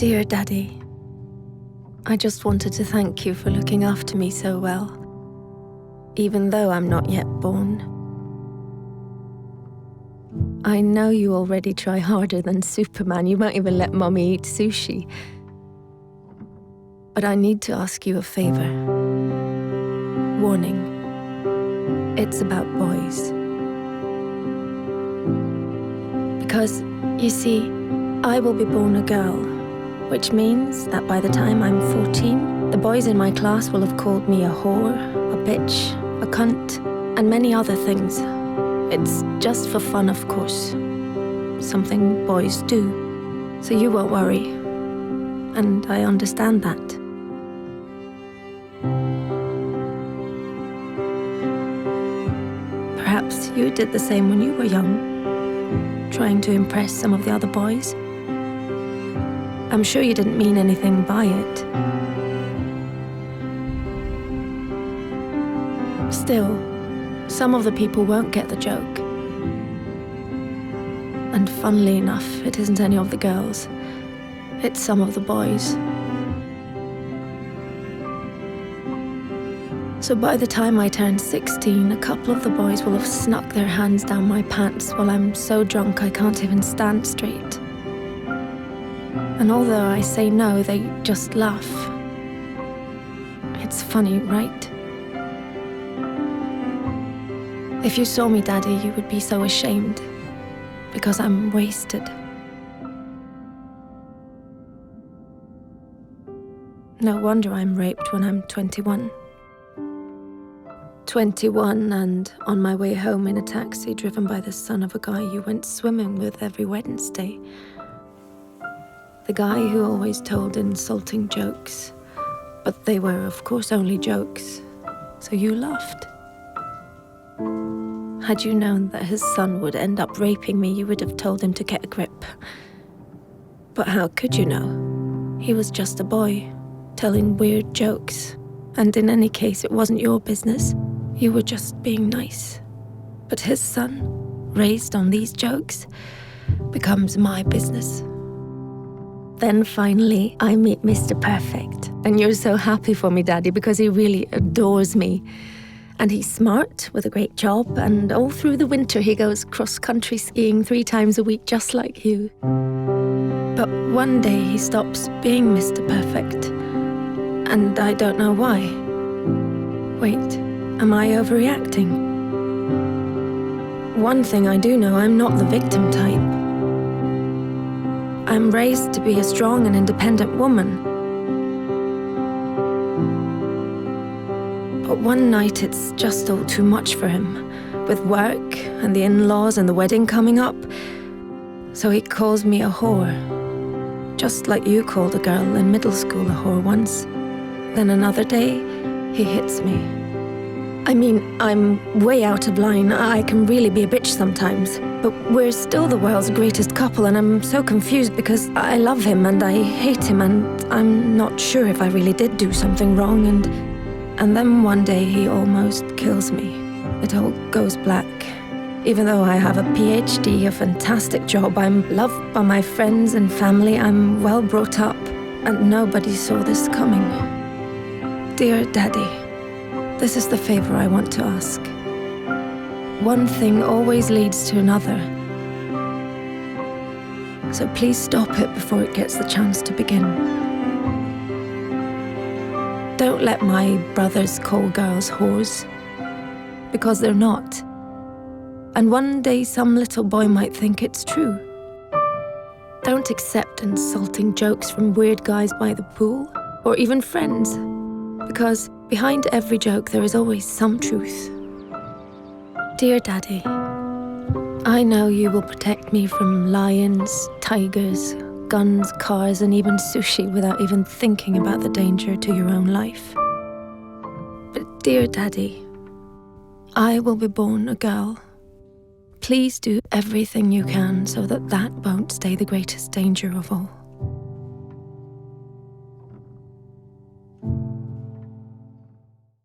Dear Daddy, I just wanted to thank you for looking after me so well, even though I'm not yet born. I know you already try harder than Superman. You won't even let Mommy eat sushi. But I need to ask you a favor. Warning. It's about boys. Because, you see, I will be born a girl, which means that by the time I'm 14, the boys in my class will have called me a whore, a bitch, a cunt, and many other things. It's just for fun, of course. Something boys do. So you won't worry. And I understand that. Perhaps you did the same when you were young, trying to impress some of the other boys. I'm sure you didn't mean anything by it. Still, some of the people won't get the joke. And funnily enough, it isn't any of the girls. It's some of the boys. So by the time I turn 16, a couple of the boys will have snuck their hands down my pants while I'm so drunk I can't even stand straight. And although I say no, they just laugh. It's funny, right? If you saw me, Daddy, you would be so ashamed, because I'm wasted. No wonder I'm raped when I'm 21. 21 and on my way home in a taxi driven by the son of a guy you went swimming with every Wednesday. The guy who always told insulting jokes, but they were, of course, only jokes, so you laughed. Had you known that his son would end up raping me, you would have told him to get a grip. But how could you know? He was just a boy, telling weird jokes. And in any case, it wasn't your business. You were just being nice. But his son, raised on these jokes, becomes my business. Then finally, I meet Mr. Perfect. And you're so happy for me, Daddy, because he really adores me. And he's smart, with a great job, and all through the winter he goes cross-country skiing 3 times a week, just like you. But one day he stops being Mr. Perfect, and I don't know why. Wait, am I overreacting? One thing I do know, I'm not the victim type. I'm raised to be a strong and independent woman. But one night it's just all too much for him, with work and the in-laws and the wedding coming up. So he calls me a whore, just like you called a girl in middle school a whore once. Then another day, he hits me. I mean, I'm way out of line. I can really be a bitch sometimes. But we're still the world's greatest couple, and I'm so confused because I love him and I hate him, and I'm not sure if I really did do something wrong, and then one day he almost kills me. It all goes black. Even though I have a PhD, a fantastic job, I'm loved by my friends and family, I'm well brought up, and nobody saw this coming. Dear Daddy, this is the favor I want to ask. One thing always leads to another. So please stop it before it gets the chance to begin. Don't let my brothers call girls whores, because they're not. And one day some little boy might think it's true. Don't accept insulting jokes from weird guys by the pool, or even friends, because behind every joke there is always some truth. Dear Daddy, I know you will protect me from lions, tigers, guns, cars, and even sushi without even thinking about the danger to your own life. But dear Daddy, I will be born a girl. Please do everything you can so that that won't stay the greatest danger of all.